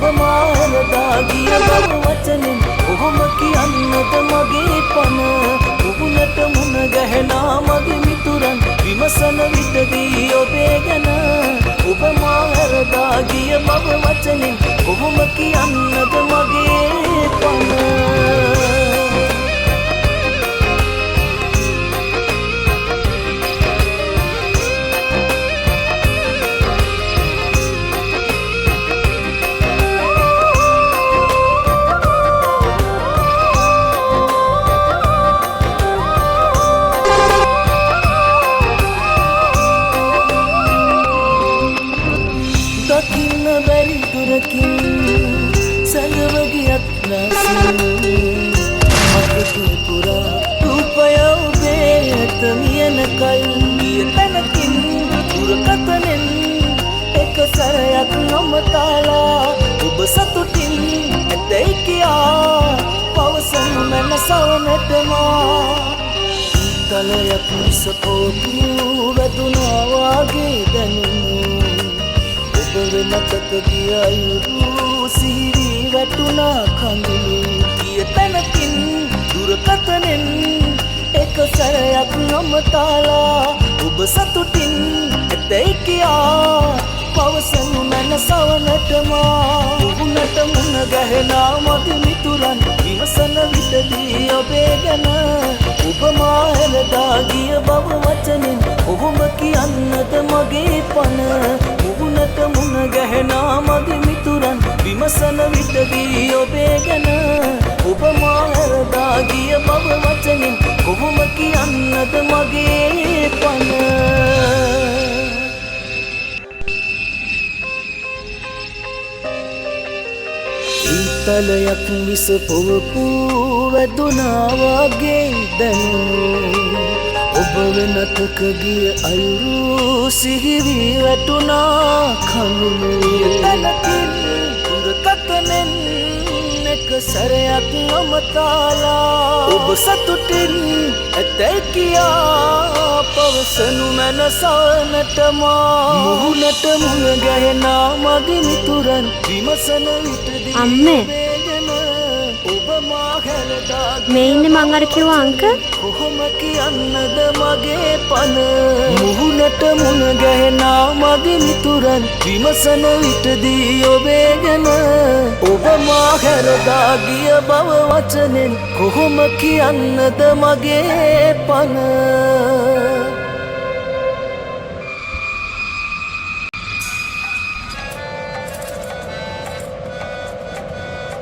මාරදාගිය බව වචනෙන් කොහොම කියන්නද මගේ පන මුහුණට මුණ ගැහෙනා මගේ මිතුරන් විමසන විටදී ඔබේ ගැන ඔබ මාරදාගිය බව වචනෙන් කොහොම කියන්නද මගේ පන දකින්න බැරි දුරකින් සැඟවගියත් නැසින් මතකේ පුරා රූපය ඔබේ ඇත මියන කල් ගිය තැනකින් දුරකථනෙන් එක සැරයක් නොමතාලා ඔබ සතුටින් ඇතැයි කියා පවසනු මැන සවනටම ඊතලයක් මිස පොපු වැදුනා වාගේ දැනුණු ඔබ මතක ගිය අයුරු සිහිවි වැටුණා කඳුළු ගිය තැනකින් දුරකථනෙන් එක සැරයක් නොමතාලා ඔබ සතුටින් ඇතැයි කියා පවසනු මැන සවනටම මුහුණට මුණ ගැහෙනා මගේ මිතුරන් විමසන විටදී ඔබේ ගැන ඔබ මා හෙළදා ගිය බව වචනෙන් කොහොම කියන්නද මගේ පන මුහුණට මුණ ගැහෙනා මගේ මිතුරන් විමසන විටදී ඔබේ ගැන ඔබ මා හෙළදා ගිය බව වචනෙන් කොහොම කියන්නද මගේ පන ඊතලයක් මිස පොවපු වැදුනා වාගේ දැනුණු ඔබ වෙනතක ගිය අයුරු සිහිවි වැටුණා කඳුළු තනකින් දුරකථනෙන් එක සැරයක් නොමතාලා ඔබ සතුටින් ඇතැයි කියා පවසනු මැන සවනටම මුහුණට මුණ ගැහෙනා මගේ මිතුරන් විමසන විටදී අම්මේ ඔබ මා හැලදා මේ ඉන්නේ මං අර කිව්ව අංක කොහොම කියන්නද මගේ පන මුහුණට මුණ ගැහෙනා මගේ මිතුරන් විමසන විටදී ඔබේ ගැන ඔබ මා හැරදා ගිය බව වචනෙන් කොහොම කියන්නද මගේ පන